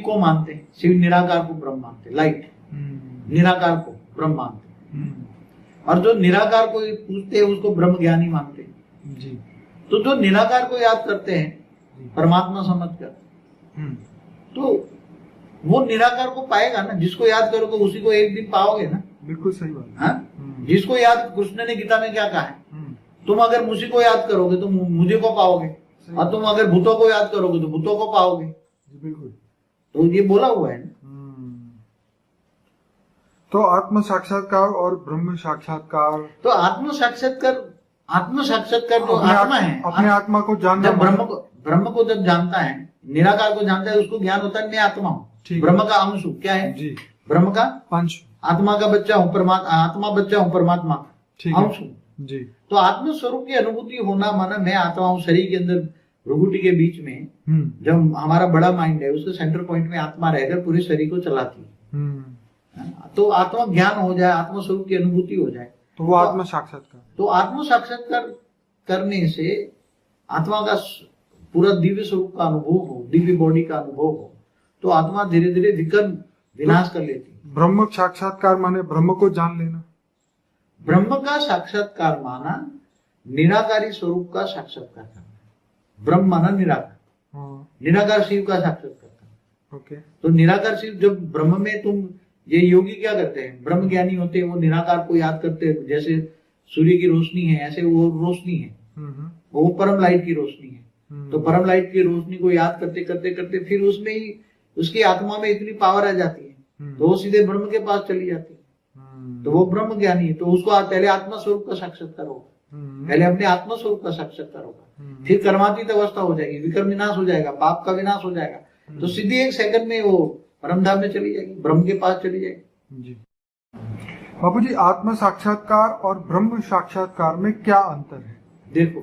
को मानते हैं, शिव निराकार को ब्रह्म मानते, लाइट निराकार को ब्रह्म मानते, और जो निराकार को पूछते हैं उसको ब्रह्म ज्ञानी मानते जी। तो जो निराकार को याद करते हैं परमात्मा समझकर, तो वो निराकार को पाएगा ना। जिसको याद करोगे उसी को एक दिन पाओगे ना। बिल्कुल सही बात। हाँ, जिसको याद, कृष्ण ने गीता में क्या कहा है, तुम अगर मुझी को याद करोगे तो मुझे को पाओगे, और तुम अगर भूतों को याद करोगे तो भूतों को पाओगे। बिल्कुल, तो ये बोला हुआ है ना। तो आत्म साक्षात्कार और ब्रह्म साक्षात्कार, तो आत्म साक्षात्कार जो आत्मा है, अपने आत्मा को जानना, ब्रह्म को जब जानता है, निराकार को जानता है, उसको ज्ञान होता है मैं आत्मा हूँ, ब्रह्म का अंश हूँ। क्या है जी? ब्रह्म का अंश, आत्मा का बच्चा हूँ, आत्मा बच्चा हूँ, परमात्मा अंश हूँ जी। तो आत्म स्वरूप की अनुभूति होना माना मैं आत्मा हूँ। शरीर के अंदर भ्रुकुटी के बीच में जब हमारा बड़ा माइंड है, उसके सेंटर पॉइंट में आत्मा रहकर पूरे शरीर को चलाती है। तो आत्मा ज्ञान हो जाए, आत्म स्वरूप की अनुभूति हो जाए, तो वो आत्म साक्षात्कार। तो आत्म साक्षात्कार करने से आत्मा का पूरा दिव्य स्वरूप का अनुभव हो, दिव्य बॉडी का अनुभव हो, तो आत्मा धीरे धीरे विकर्म विनाश कर लेती है। ब्रह्म साक्षात्कार माने ब्रह्म को जान लेना। ब्रह्म का साक्षात्कार माना निराकारी स्वरूप का साक्षात्कार करना। ब्रह्म माना निराकार, निराकार शिव का साक्षात्कार करना। ओके। तो निराकार शिव, जब ब्रह्म में तुम, ये योगी क्या करते हैं, ब्रह्म ज्ञानी होते हैं, वो निराकार को याद करते हैं। जैसे सूर्य की रोशनी है, ऐसे वो रोशनी है, वो परम लाइट की रोशनी है। तो परम लाइट की रोशनी को याद करते करते करते फिर उसमें ही उसकी आत्मा में इतनी पावर आ जाती है, तो वो सीधे ब्रह्म के पास चली जाती है। तो वो ब्रह्म ज्ञानी है। तो उसको पहले आत्मा स्वरूप का साक्षात्कार होगा, पहले अपने आत्मा स्वरूप का साक्षात्कार होगा, फिर कर्मातीत अवस्था हो जाएगी, विकर्म विनाश हो जाएगा, पाप का विनाश हो जाएगा, तो सीधे एक सेकंड में वो परमधाम में चली जाएगी, ब्रह्म के पास चली जाएगी जी। बाबू जी, आत्म साक्षात्कार और ब्रह्म साक्षात्कार में क्या अंतर है? देखो,